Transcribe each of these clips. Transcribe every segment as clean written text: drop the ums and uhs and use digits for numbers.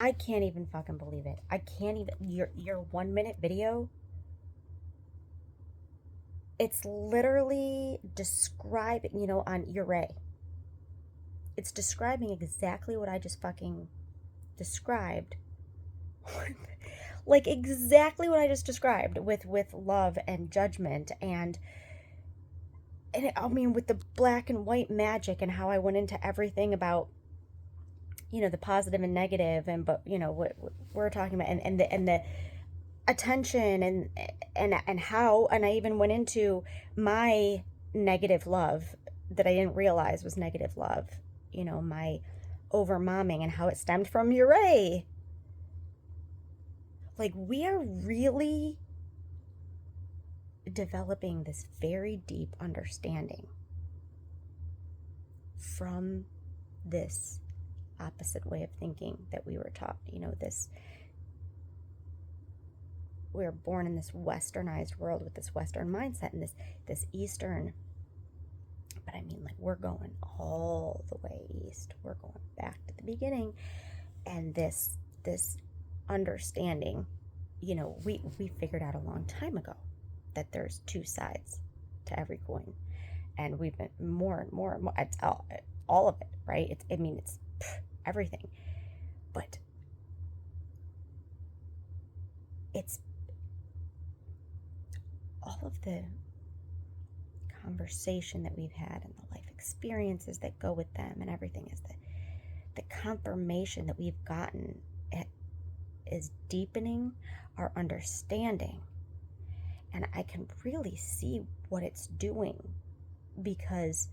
I can't even fucking believe it. I can't even, your 1 minute video, it's literally describing, on Uray. It's describing exactly what I just fucking described. Like exactly what I just described with love and judgment and I mean with the black and white magic and how I went into everything about the positive and negative and but what we're talking about and the attention and how and I even went into my negative love that I didn't realize was negative love, my over momming and how it stemmed from Uray. Like we are really developing this very deep understanding from this opposite way of thinking that we were taught. This we were born in this westernized world with this western mindset and this eastern, but I mean, like, we're going all the way east, we're going back to the beginning. And this understanding, we figured out a long time ago that there's two sides to every coin, and we've been more and more and more, it's all of it, right? It's everything, but it's all of the conversation that we've had and the life experiences that go with them and everything is the confirmation that we've gotten. It is deepening our understanding, and I can really see what it's doing, because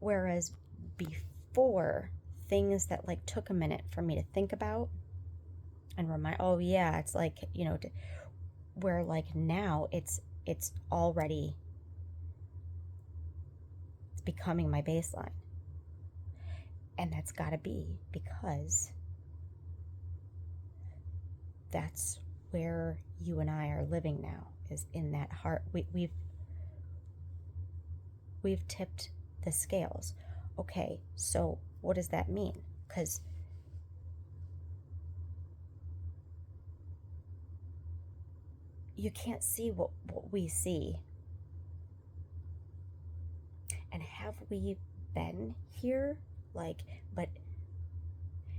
whereas before, things that like took a minute for me to think about and remind, oh yeah, it's like, where like now it's already, it's becoming my baseline. And that's got to be because that's where you and I are living now, is in that heart. We've tipped the scales. Okay, so what does that mean? Because you can't see what we see. And have we been here? Like, but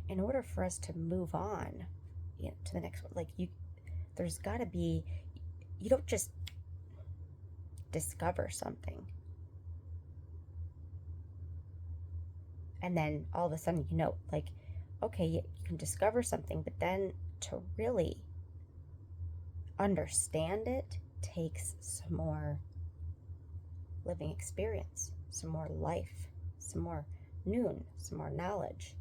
in order for us to move on, to the next one, like there's got to be, you don't just discover something and then all of a sudden, like, okay, you can discover something, but then to really understand it takes some more living experience, some more life, some more noon, some more knowledge.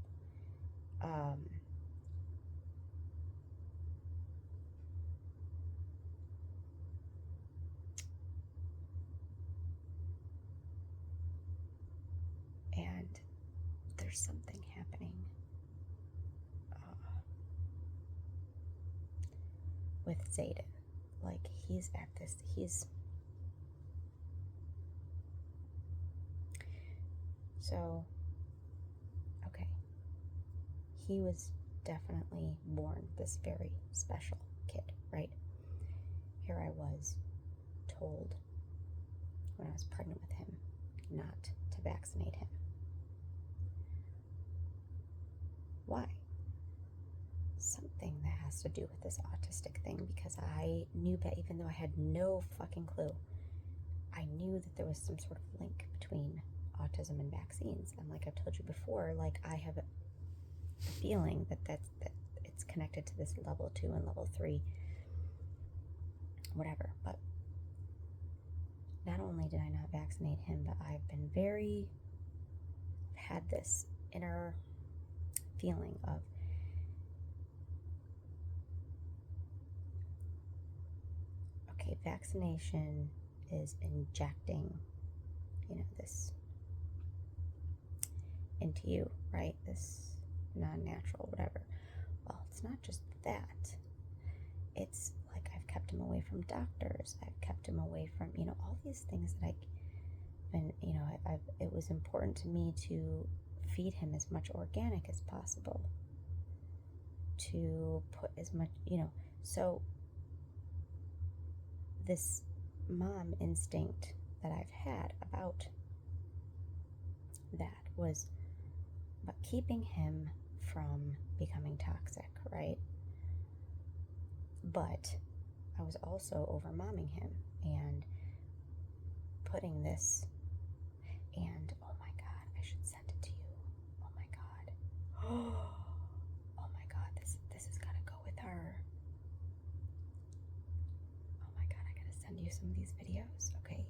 And there's something happening with Zayden. Like, he's at this, so, okay, he was definitely born this very special kid, right? Here I was told when I was pregnant with him not to vaccinate him. Why? Something that has to do with this autistic thing, because I knew that, even though I had no fucking clue, I knew that there was some sort of link between autism and vaccines. And like I've told you before, like, I have a feeling that it's connected to this level 2 and level 3, whatever. But not only did I not vaccinate him, but I've had this inner feeling of, okay, vaccination is injecting, this into you, right? This non-natural, whatever. Well, it's not just that. It's like I've kept him away from doctors. I've kept him away from, all these things that I've been, it was important to me to feed him as much organic as possible. to put as much, so this mom instinct that I've had about that was about keeping him from becoming toxic, right? But I was also over-momming him and putting this, and oh my God, I should send it to you. Oh my God. Oh my God, this has got to go with her. Oh my God, I got to send you some of these videos, okay?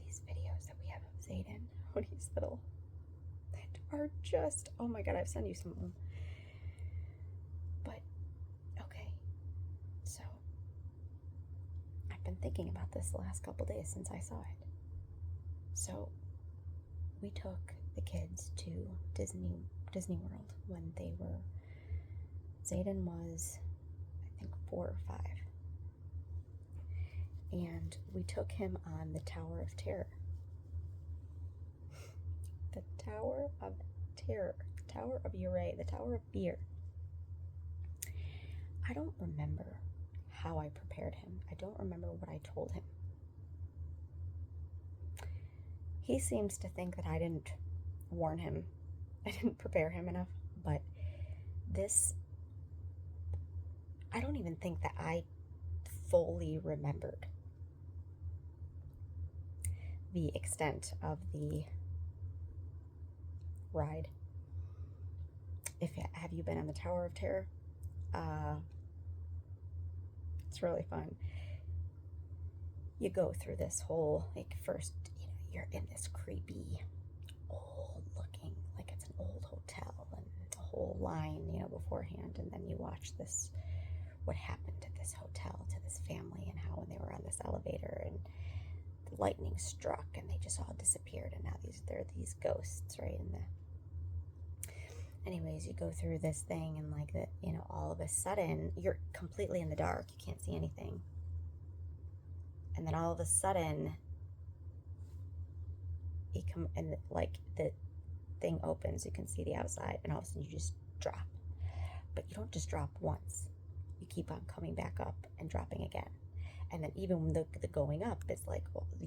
These videos that we have of Zayden when he's little are just, oh my God, I've sent you some of them. But, okay, so I've been thinking about this the last couple days since I saw it. So we took the kids to Disney World when Zayden was, I think, 4 or 5. And we took him on the Tower of Terror. The Tower of Terror, the Tower of Uray, the Tower of Fear. I don't remember how I prepared him. I don't remember what I told him. He seems to think that I didn't warn him. I didn't prepare him enough. But this, I don't even think that I fully remembered the extent of the ride. Have you been on the Tower of Terror? It's really fun. You go through this whole, first, you're in this creepy, old looking, like it's an old hotel, and the whole line, beforehand, and then you watch this, what happened at this hotel to this family, and how when they were on this elevator, and the lightning struck, and they just all disappeared, and now there are these ghosts, right? Anyways, you go through this thing, and all of a sudden, you're completely in the dark. You can't see anything. And then all of a sudden, the thing opens. You can see the outside, and all of a sudden, you just drop. But you don't just drop once. You keep on coming back up and dropping again. And then even when the going up, it's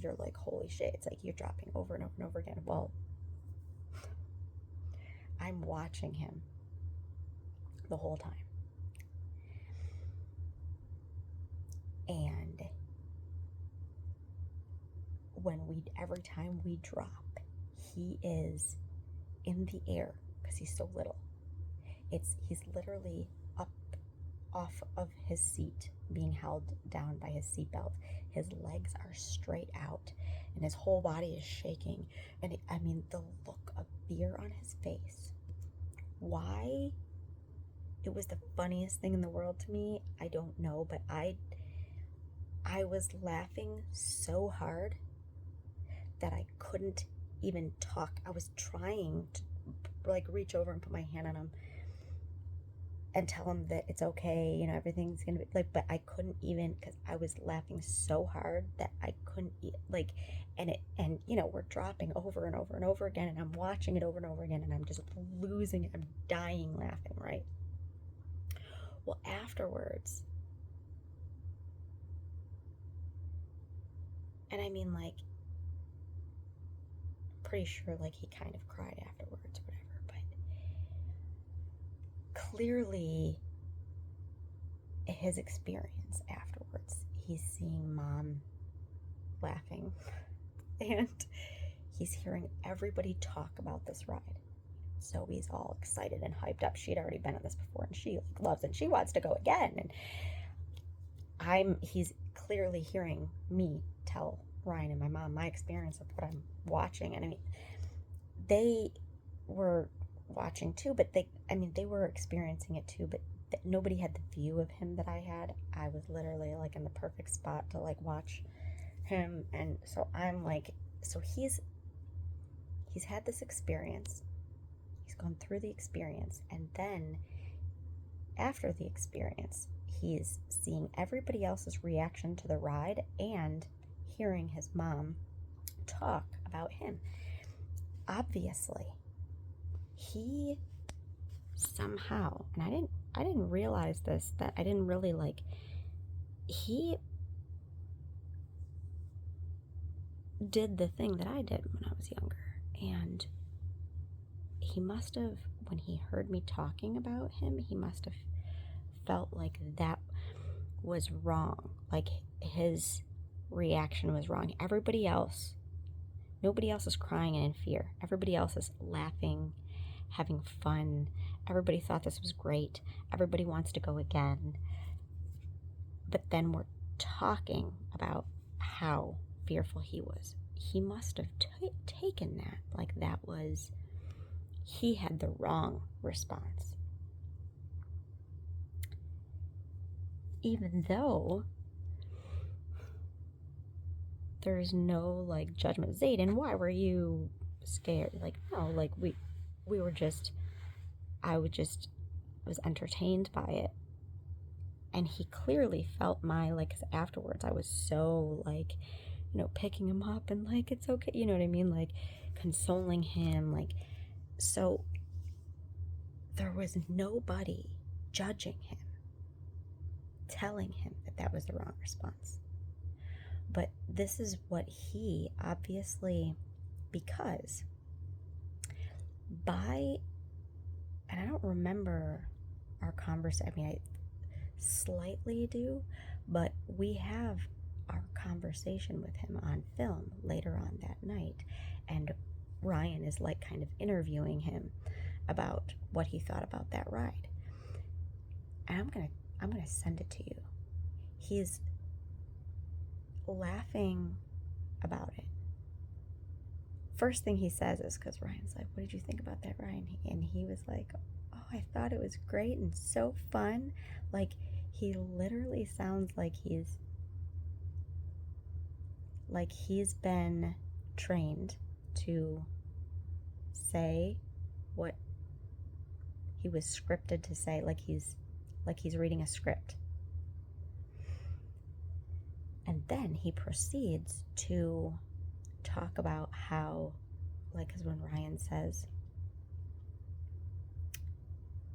you're like, holy shit. It's like you're dropping over and over and over again. Well, I'm watching him the whole time. And every time we drop, he is in the air because he's so little. He's literally up off of his seat, being held down by his seatbelt. His legs are straight out, and his whole body is shaking. And the look of fear on his face. Why? It was the funniest thing in the world to me. I don't know, but I was laughing so hard that I couldn't even talk. I was trying to reach over and put my hand on him and tell him that it's okay, everything's gonna be but I couldn't even, because I was laughing so hard that I couldn't and we're dropping over and over and over again, and I'm watching it over and over again, and I'm just losing it. I'm dying laughing, right? Well, afterwards, and pretty sure he kind of cried afterwards, whatever, but clearly his experience afterwards, he's seeing Mom laughing, and he's hearing everybody talk about this ride. So he's all excited and hyped up. She'd already been on this before, and she loves it, and she wants to go again. And he's clearly hearing me tell Ryan and my mom my experience of what I'm watching. And they were watching too, but they were experiencing it too, but nobody had the view of him that I had. I was literally in the perfect spot to watch him. And so I'm so he's had this experience. He's gone through the experience, and then after the experience, he's seeing everybody else's reaction to the ride and hearing his mom talk about him. Obviously, he somehow, and I didn't realize this, that I didn't really like, he did the thing that I did when I was younger. And he must have, when he heard me talking about him, he must have felt like that was wrong. Like his reaction was wrong. Nobody else is crying and in fear. Everybody else is laughing, having fun. Everybody thought this was great. Everybody wants to go again. But then we're talking about how fearful he was. He must have taken that like that was, he had the wrong response. Even though there's no like judgment. Zayden, why were you scared? Like, no, like we were just, I was entertained by it. And he clearly felt my, like, 'cause afterwards I was so like, picking him up and like, it's okay, you know what I mean? Like consoling him, like, so there was nobody judging him, telling him that that was the wrong response. But this is what he obviously, because and I don't remember our conversation, I mean, I slightly do, but we have our conversation with him on film later on that night, and Ryan is like kind of interviewing him about what he thought about that ride. And I'm gonna send it to you. He's laughing about it. First thing he says is, because Ryan's like, what did you think about that, Ryan? And he was like, oh, I thought it was great and so fun. Like, he literally sounds like he's been trained to say what he was scripted to say, like he's reading a script. And then he proceeds to talk about how, like, because when Ryan says,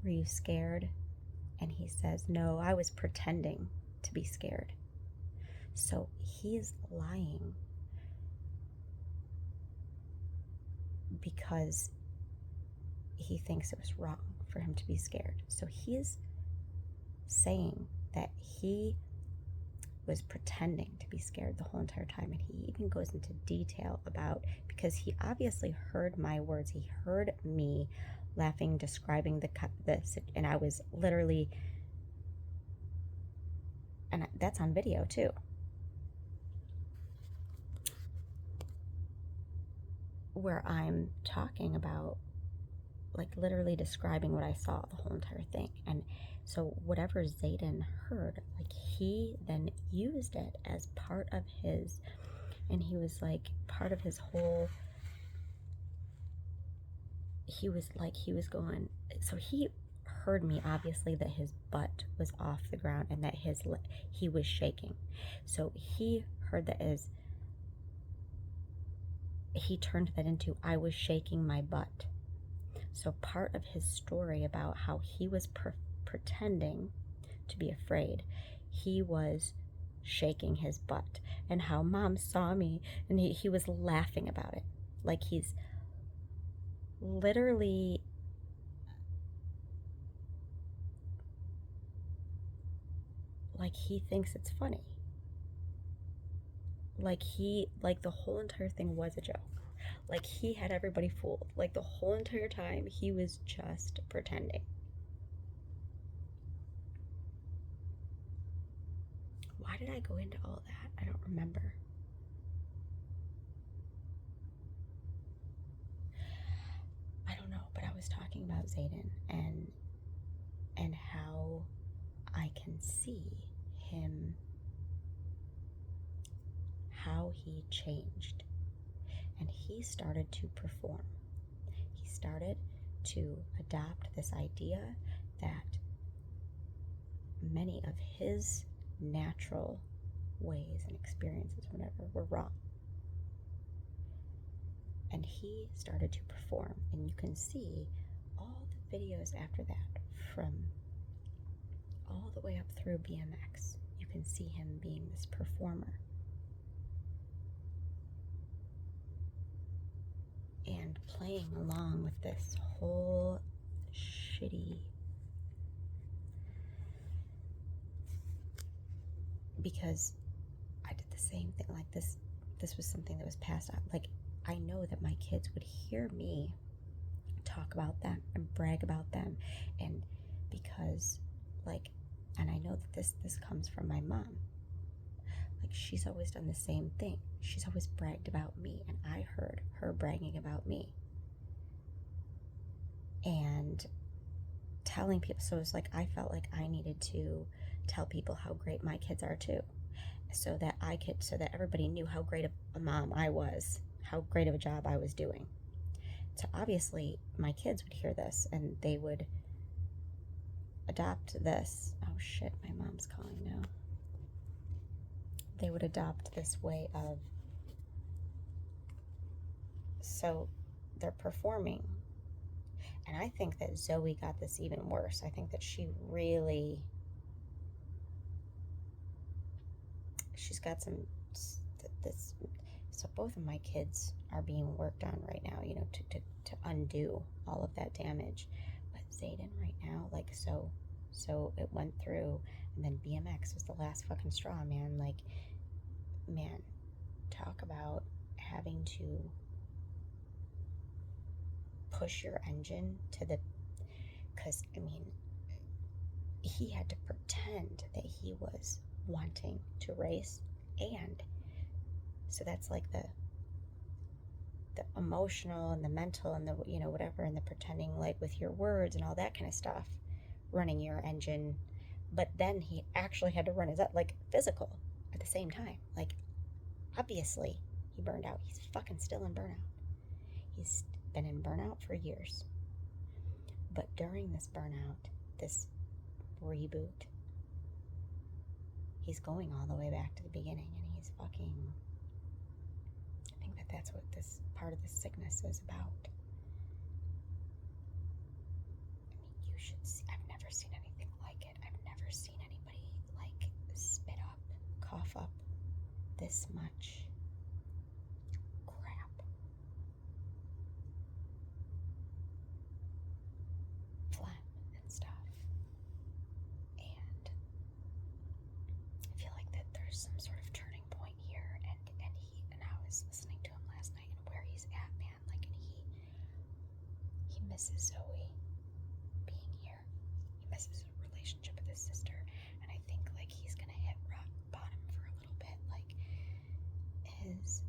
were you scared? And he says, no, I was pretending to be scared. So he's lying because he thinks it was wrong for him to be scared. So he's saying that he was pretending to be scared the whole entire time. And he even goes into detail about, because he obviously heard my words. He heard me laughing, describing this, and I was literally, and that's on video too. Where I'm talking about, like, literally describing what I saw, the whole entire thing. And so whatever Zayden heard, like, he then used it as part of his, and he was like, part of his whole, he was going, so he heard me, obviously, that his butt was off the ground and that he was shaking. So he heard that as, he turned that into, I was shaking my butt. So part of his story about how he was pretending to be afraid, he was shaking his butt, and how Mom saw me and he was laughing about it. Like, he's literally, like, he thinks it's funny. Like, the whole entire thing was a joke. Like, he had everybody fooled. Like, the whole entire time, he was just pretending. Why did I go into all that? I don't remember. I don't know, but I was talking about Zayden and how I can see him, how he changed. And he started to perform. He started to adopt this idea that many of his natural ways and experiences, whatever, were wrong. And he started to perform. And you can see all the videos after that, from the way up through BMX. You can see him being this performer. And playing along with this whole shitty, because I did the same thing. Like this was something that was passed on. Like, I know that my kids would hear me talk about them and brag about them, and because, like, and I know that this comes from my mom. Like, she's always done the same thing. She's always bragged about me, and I heard her bragging about me and telling people. So it was like I felt like I needed to tell people how great my kids are too, so that everybody knew how great of a mom I was, how great of a job I was doing. So obviously my kids would hear this and they would adopt this. Oh shit, my mom's calling now. They would adopt this way of, so they're performing. And I think that Zoe got this even worse. I think that she's got this. So both of my kids are being worked on right now, to undo all of that damage. But Zayden right now, like, so it went through, and then BMX was the last fucking straw, man. Like, man, talk about having to push your engine to the, because, I mean, he had to pretend that he was wanting to race, and so that's like the emotional and the mental and the, whatever, and the pretending, like, with your words and all that kind of stuff, running your engine. But then he actually had to run his, like, physical at the same time. Like, obviously he burned out. He's fucking still in burnout. He's been in burnout for years. But during this burnout, this reboot, he's going all the way back to the beginning, and he's fucking, I think that that's what this part of the sickness is about. I mean, you should see, I've never seen anything like it. I've never seen anybody, like, spit up, cough up this much crap. Phlegm and stuff. And I feel like that there's some sort of turning point here, and I was listening to him last night and where he's at, man, like, and he misses Zoe being here. He misses a relationship with his sister, and I think, like, he's gonna hit rock bottom for a little bit, like, his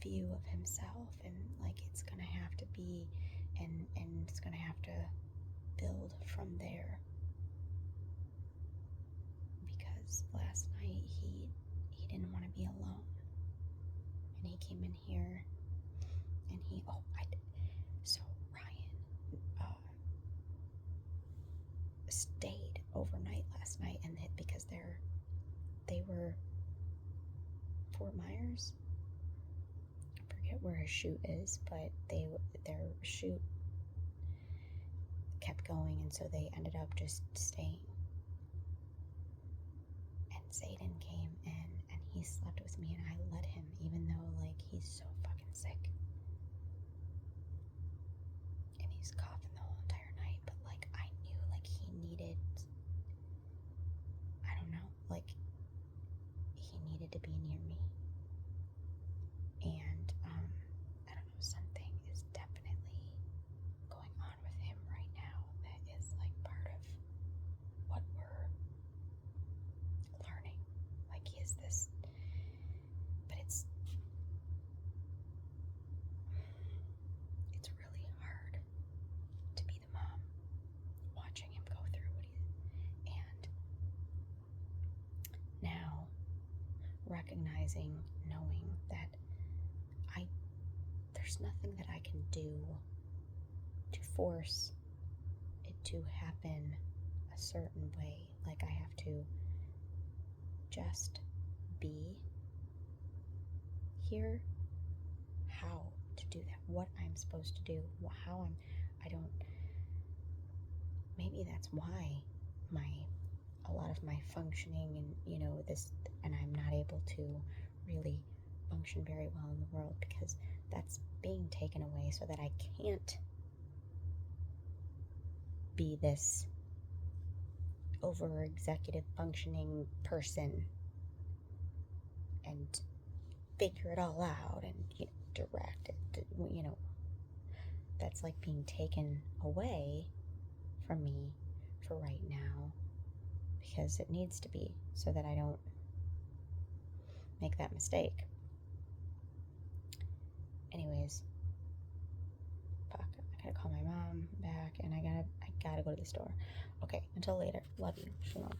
view of himself, and, like, it's gonna have to be, and it's gonna have to build from there. Because last night he didn't want to be alone, and he came in here, and so Ryan stayed overnight last night, and because they were Fort Myers. I forget where his shoot is, but their shoot kept going, and so they ended up just staying. And Zayden came in, and he slept with me, and I let him, even though, like, he's so fucking sick. And he's coughing the whole entire night, but, like, I knew, like, he needed, I don't know, like, he needed to be near me. And, I don't know, something is definitely going on with him right now that is, like, part of what we're learning. Like, he is this, but it's really hard to be the mom watching him go through what and now recognizing, knowing that there's nothing that I can do to force it to happen a certain way. Like, I have to just be here. How to do that, what I'm supposed to do, maybe that's why my my functioning and, this, and I'm not able to really function very well in the world because that's being taken away so that I can't be this over executive functioning person and figure it all out and direct it. That's like being taken away from me for right now because it needs to be so that I don't make that mistake. Anyways, fuck, I gotta call my mom back and I gotta go to the store. Okay, until later. Love you. Shalom.